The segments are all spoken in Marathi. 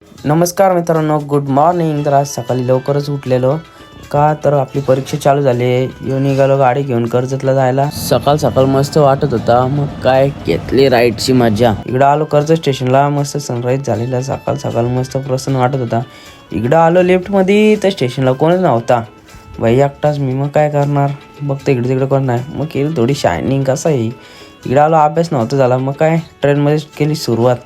नमस्कार मित्रांनो, गुड मॉर्निंग. तर आज सकाळी लवकरच उठलेलो का तर आपली परीक्षा चालू झाली. येऊन निघालो गाडी घेऊन कर्जतला जायला. सकाळ सकाळ मस्त वाटत होता. मग काय घेतली राईडची मजा. इकडं आलो कर्जत स्टेशनला. मस्त सनराईज झालेला. सकाळ सकाळ मस्त प्रसन्न वाटत होता. इकडं आलो लिफ्टमध्ये तर स्टेशनला कोणच नव्हता. भाई एकटाच मी. मग काय करणार, बघतो इकडे तिकडे कोण नाही. मग केली थोडी शायनिंग. कसं आहे इकडं आलो, अभ्यास नव्हता झाला. मग काय ट्रेनमध्येच केली सुरुवात.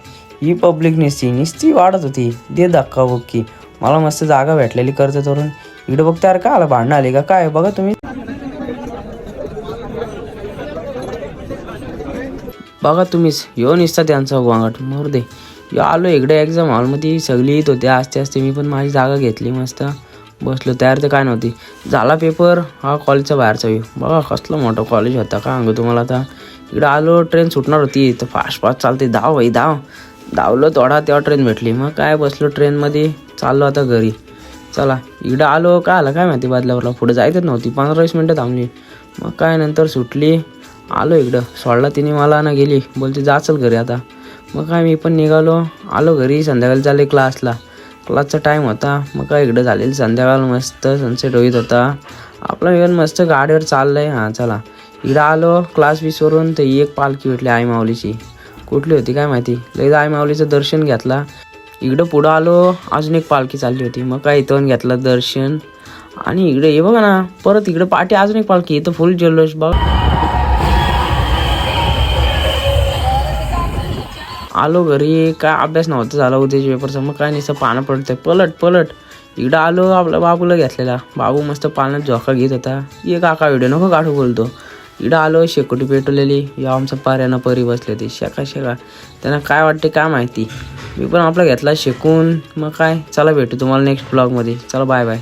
ही पब्लिक नुसती वाढत होती. दे धक्का बुक्की. मला मस्त जागा भेटलेली कर्जतवरून. इकडे बघते अरे काय आला, भांडणं आली का काय. बघा तुम्ही, बघा तुम्हीच येऊन निसता त्यांचा वांगट मरू दे. आलो इकडे एक्झाम हॉलमध्ये. सगळी येत होते आस्ते आस्ते. मी पण माझी जागा घेतली. मस्त बसलो. तयार तर काय नव्हती. झाला पेपर. हा कॉलेजचा बाहेरचा व्ह्यू. बघा कसलं मोठं कॉलेज होता का सांगू तुम्हाला. आता इकडं आलो, ट्रेन सुटणार होती तर फास्ट फास्ट चालते. धाव भाई धाव. धावलो थोडा तेव्हा ट्रेन भेटली. मग काय बसलो ट्रेनमध्ये. चाललो आता घरी. चला इकडं आलो. काय आलं काय माहिती बदलावरला. पुढे जायचंच नव्हती. 15-20 मिनटं थांबली. मग काय नंतर सुटली. आलो इकडं. सोडला तिने मला ना, गेली बोलते जा चल घरी आता. मग काय मी पण निघालो. आलो घरी. संध्याकाळी चालले क्लासचा टाईम होता. मग काय इकडं झालेली संध्याकाळ. मस्त सनसेट होईत होता. आपला इव्हन मस्त गाडीवर चाललंय. हां चला इकडं आलो क्लास विसरून. तर एक पालखी भेटली आई माऊलीची. कुठली होती काय माहिती. लगेच आई माऊलीचं दर्शन घेतला. इकडं पुढं आलो. अजून एक पालखी चालली होती. मग काय इथं घेतलं दर्शन. आणि इकडे हे बघा ना, परत इकडे पाठी अजून एक पालखी. इथं फुल जल्लोष बघा. आलो घरी. काय अभ्यास नव्हता झाला उद्याच्या पेपरचा. मग काय नुसतं पानं पडतंय पलट. इकडं आलो. आपल्या बाबूला घेतलेला. बाबू मस्त पाण्यात झोका घेत होता. ये काका व्हिडिओ नको काढू बोलतो. इकडं आलो. शेकोटी पेटवलेली. या आमचं पाऱ्यानं परी बसले ते शेका त्यांना काय वाटते काय माहिती. मी पण आपला घेतला शेकून. मग काय चला भेटू तुम्हाला नेक्स्ट ब्लॉगमध्ये. चला बाय बाय.